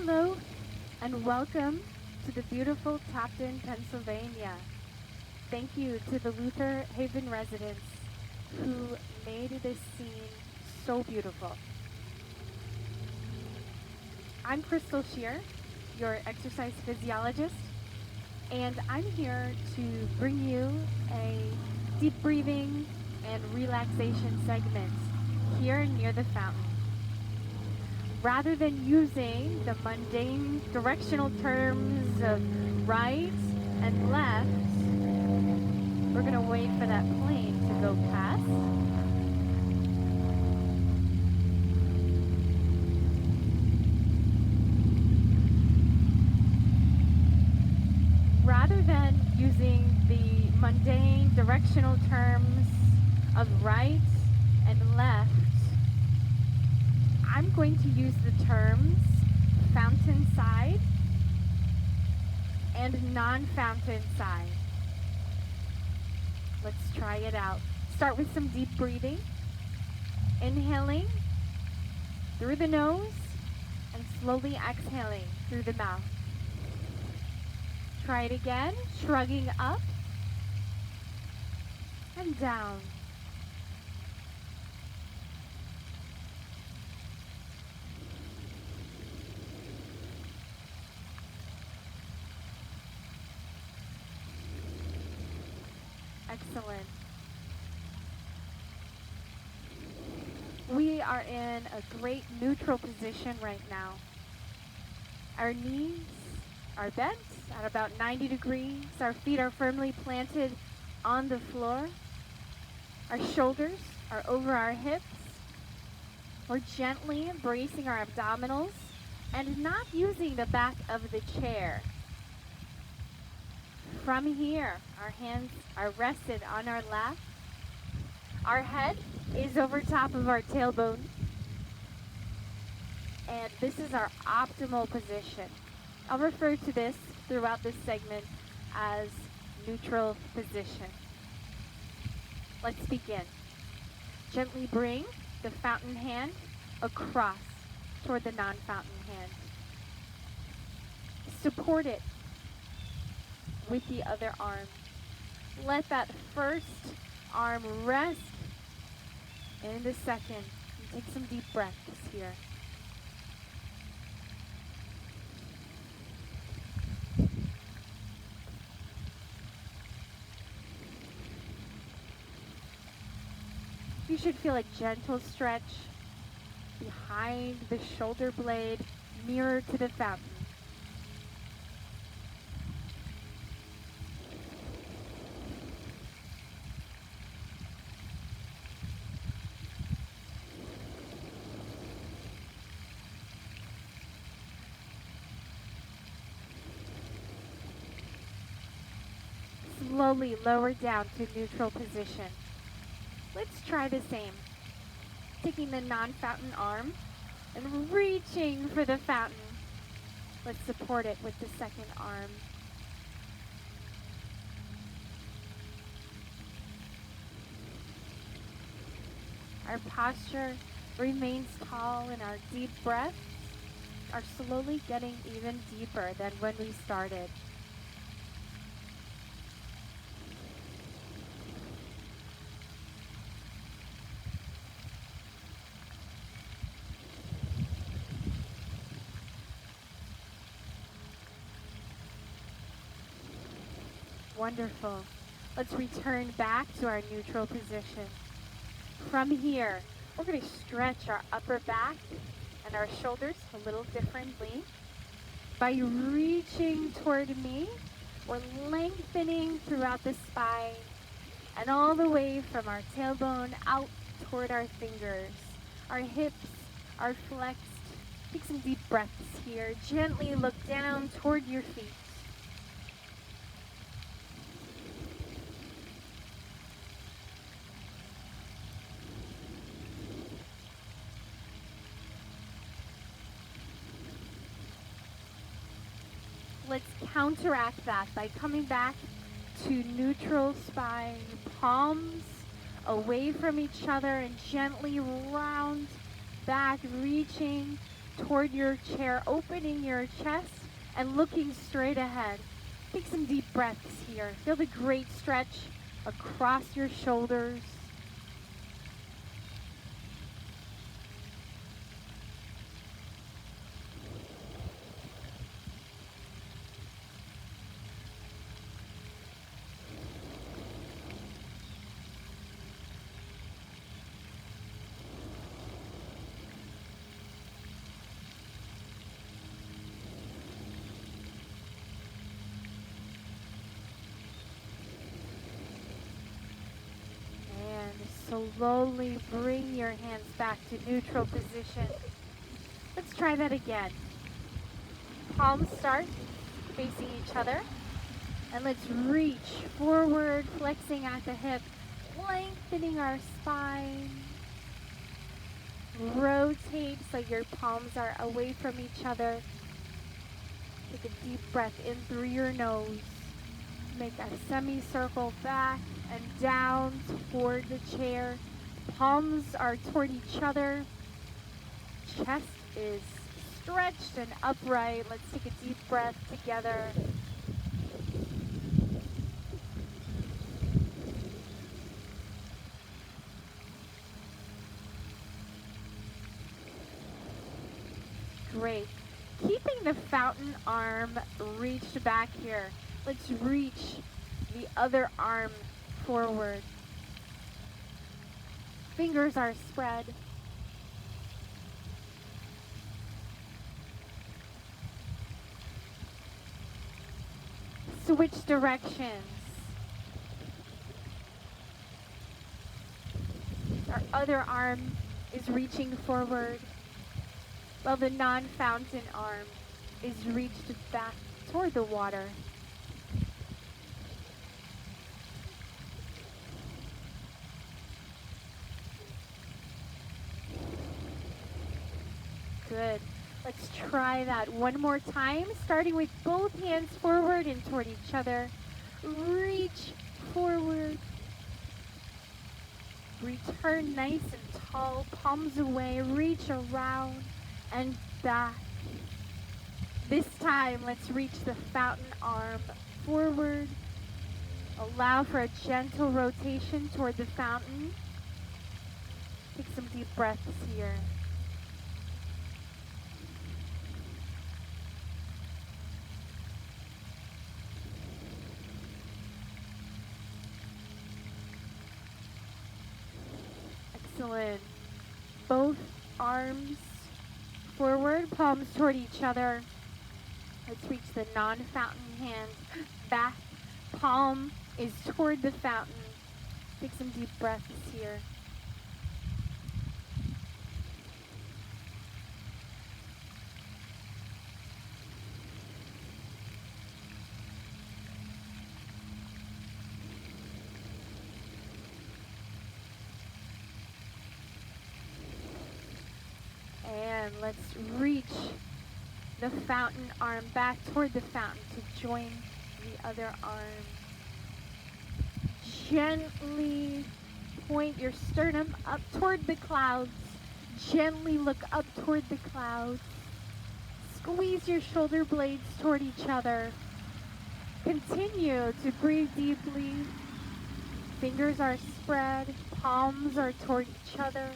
Hello and welcome to the beautiful Topton, Pennsylvania. Thank you to the Lutheran Haven residents who made this scene so beautiful. I'm Crystal Shear, your exercise physiologist, and I'm here to bring you a deep breathing and relaxation segment here near the fountain. Rather than using the mundane directional terms of right and left, we're going to wait for that plane to go past. Rather than using the mundane directional terms of right and left, I'm going to use the terms fountain side and non-fountain side. Let's try it out. Start with some deep breathing. Inhaling through the nose and slowly exhaling through the mouth. Try it again, shrugging up and down. Excellent. We are in a great neutral position right now. Our knees are bent at about 90 degrees. Our feet are firmly planted on the floor. Our shoulders are over our hips. We're gently bracing our abdominals and not using the back of the chair. From here, our hands are rested on our lap. Our head is over top of our tailbone. And this is our optimal position. I'll refer to this throughout this segment as neutral position. Let's begin. Gently bring the fountain hand across toward the non-fountain hand. Support it with the other arm. Let that first arm rest in the second. And take some deep breaths here. You should feel a gentle stretch behind the shoulder blade, mirror to the fountain. Slowly lower down to neutral position. Let's try the same. Taking the non-fountain arm and reaching for the fountain. Let's support it with the second arm. Our posture remains tall and our deep breaths are slowly getting even deeper than when we started. Wonderful. Let's return back to our neutral position. From here, we're going to stretch our upper back and our shoulders a little differently. By reaching toward me, we're lengthening throughout the spine and all the way from our tailbone out toward our fingers. Our hips are flexed. Take some deep breaths here. Gently look down toward your feet. Let's counteract that by coming back to neutral spine, palms away from each other and gently round back, reaching toward your chair, opening your chest and looking straight ahead. Take some deep breaths here. Feel the great stretch across your shoulders. Slowly bring your hands back to neutral position. Let's try that again. Palms start facing each other. And let's reach forward, flexing at the hip, lengthening our spine. Rotate so your palms are away from each other. Take a deep breath in through your nose. Make a semicircle back and down toward the chair. Palms are toward each other. Chest is stretched and upright. Let's take a deep breath together. Great. Keeping the fountain arm reached back here. Let's reach the other arm forward. Fingers are spread. Switch directions. Our other arm is reaching forward, while the non-fountain arm is reached back toward the water. Good. Let's try that one more time, starting with both hands forward and toward each other. Reach forward. Return nice and tall, palms away, reach around and back. This time, let's reach the fountain arm forward. Allow for a gentle rotation toward the fountain. Take some deep breaths here. Excellent. Both arms forward, palms toward each other. Let's reach the non-fountain hand back. Palm is toward the fountain. Take some deep breaths here. And let's reach the fountain arm back toward the fountain to join the other arm. Gently point your sternum up toward the clouds. Gently look up toward the clouds. Squeeze your shoulder blades toward each other. Continue to breathe deeply. Fingers are spread, palms are toward each other.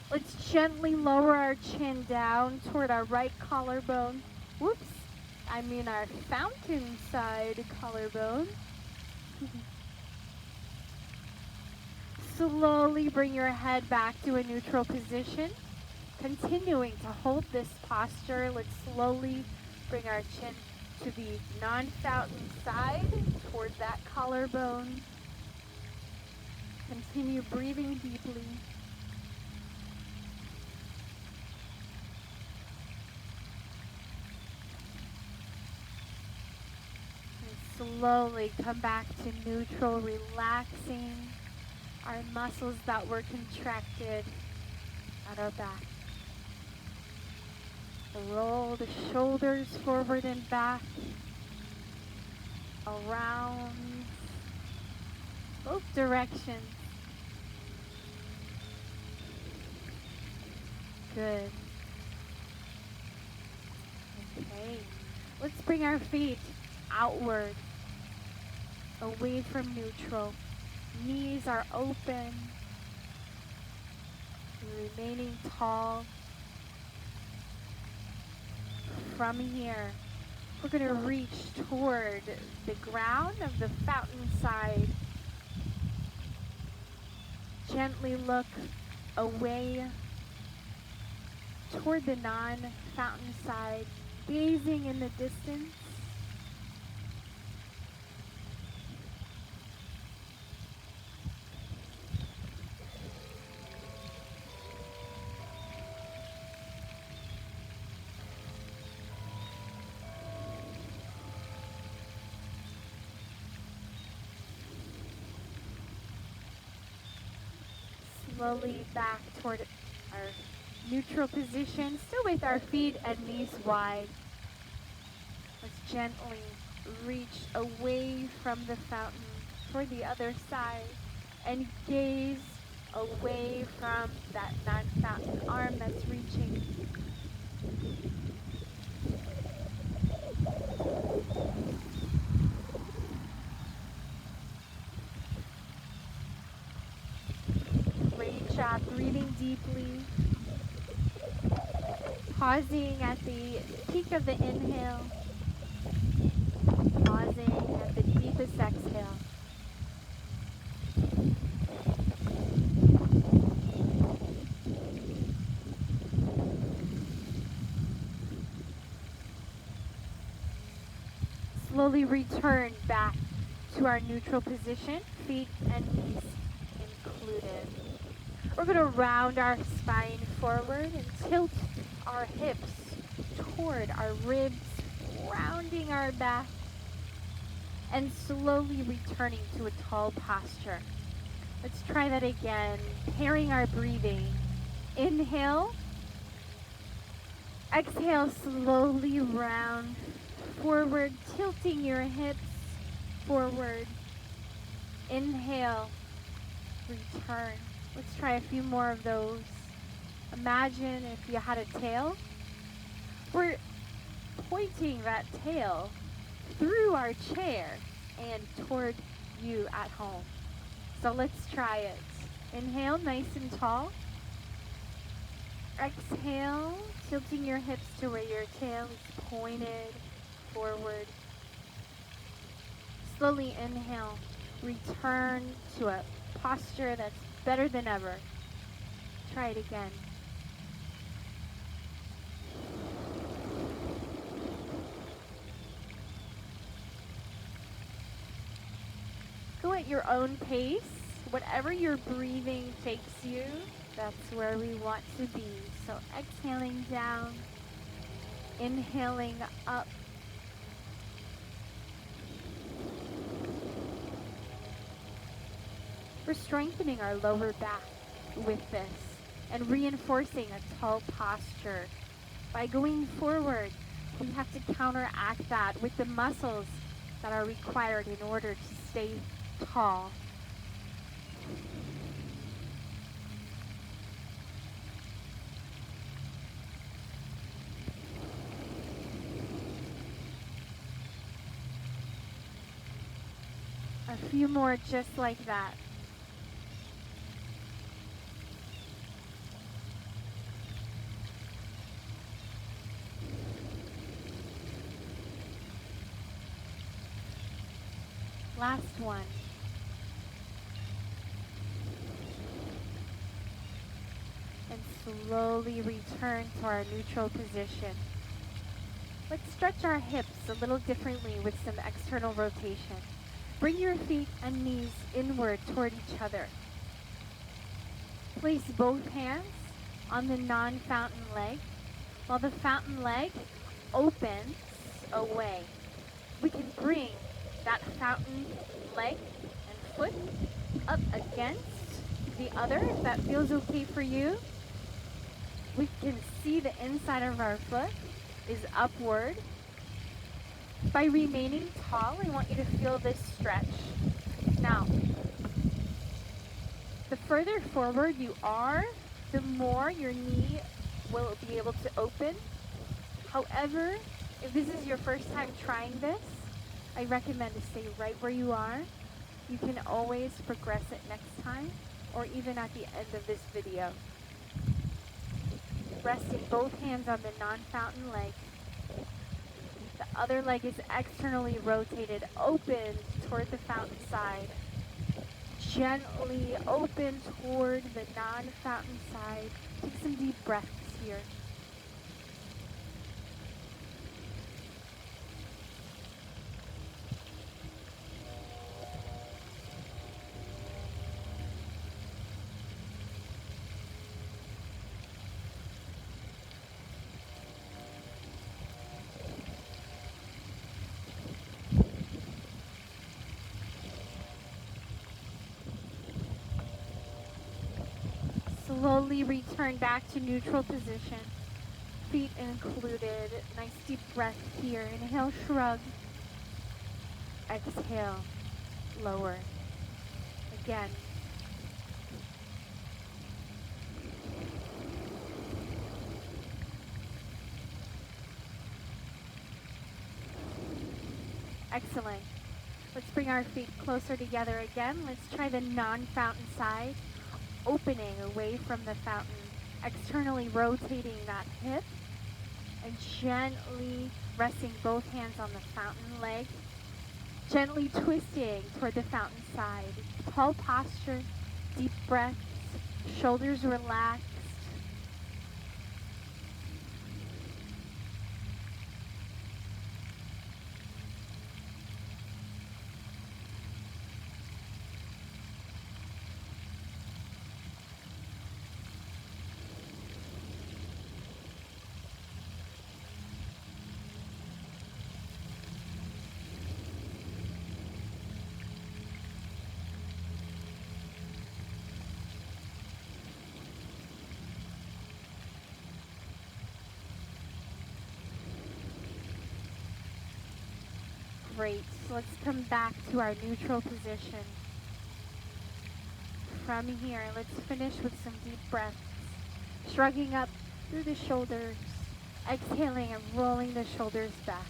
Let's gently lower our chin down toward our right collarbone. Whoops, I mean our fountain side collarbone. Slowly bring your head back to a neutral position. Continuing to hold this posture, let's slowly bring our chin to the non-fountain side towards that collarbone. Continue breathing deeply. Slowly come back to neutral, relaxing our muscles that were contracted at our back. Roll the shoulders forward and back, around, both directions. Good. away. Let's bring our feet outward, away from neutral. Knees are open, remaining tall. From here, we're going to reach toward the ground of the fountain side. Gently look away toward the non-fountain side, gazing in the distance. Slowly back toward our neutral position, still with our feet and knees wide. Let's gently reach away from the fountain toward the other side and gaze away from that non-fountain arm that's reaching. Great job, breathing deeply. Pausing at the peak of the inhale. Pausing at the deepest exhale. Slowly return back to our neutral position, feet and knees included. We're going to round our spine forward and tilt our hips toward our ribs, rounding our back, and slowly returning to a tall posture. Let's try that again, pairing our breathing. Inhale. Exhale, slowly round forward, tilting your hips forward. Inhale, return. Let's try a few more of those. Imagine if you had a tail. We're pointing that tail through our chair and toward you at home. So let's try it. Inhale, nice and tall. Exhale, tilting your hips to where your tail is pointed forward. Slowly inhale, return to a posture that's better than ever. Try it again. Go at your own pace. Whatever your breathing takes you, that's where we want to be. So exhaling down, inhaling up. We're strengthening our lower back with this and reinforcing a tall posture. By going forward, we have to counteract that with the muscles that are required in order to stay tall. A few more just like that. Last one. And slowly return to our neutral position. Let's stretch our hips a little differently with some external rotation. Bring your feet and knees inward toward each other. Place both hands on the non-fountain leg while the fountain leg opens away. We can bring that fountain leg and foot up against the other, if that feels okay for you. We can see the inside of our foot is upward. By remaining tall, I want you to feel this stretch. Now, the further forward you are, the more your knee will be able to open. However, If this is your first time trying this, I recommend to stay right where you are. You can always progress it next time, or even at the end of this video. Resting both hands on the non-fountain leg. The other leg is externally rotated, open toward the fountain side. Gently open toward the non-fountain side. Take some deep breaths here. Slowly return back to neutral position. Feet included. Nice deep breath here. Inhale, shrug. Exhale, lower. Again. Excellent. Let's bring our feet closer together again. Let's try the non-fountain side. Opening away from the fountain, externally rotating that hip, and gently resting both hands on the fountain leg, gently twisting toward the fountain side. Tall posture, deep breaths, shoulders relaxed. Great. So let's come back to our neutral position. From here, let's finish with some deep breaths. Shrugging up through the shoulders, exhaling and rolling the shoulders back.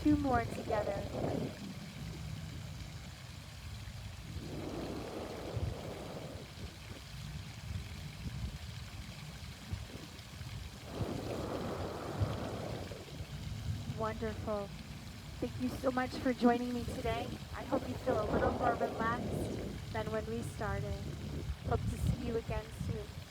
Two more together. Wonderful. Thank you so much for joining me today. I hope you feel a little more relaxed than when we started. Hope to see you again soon.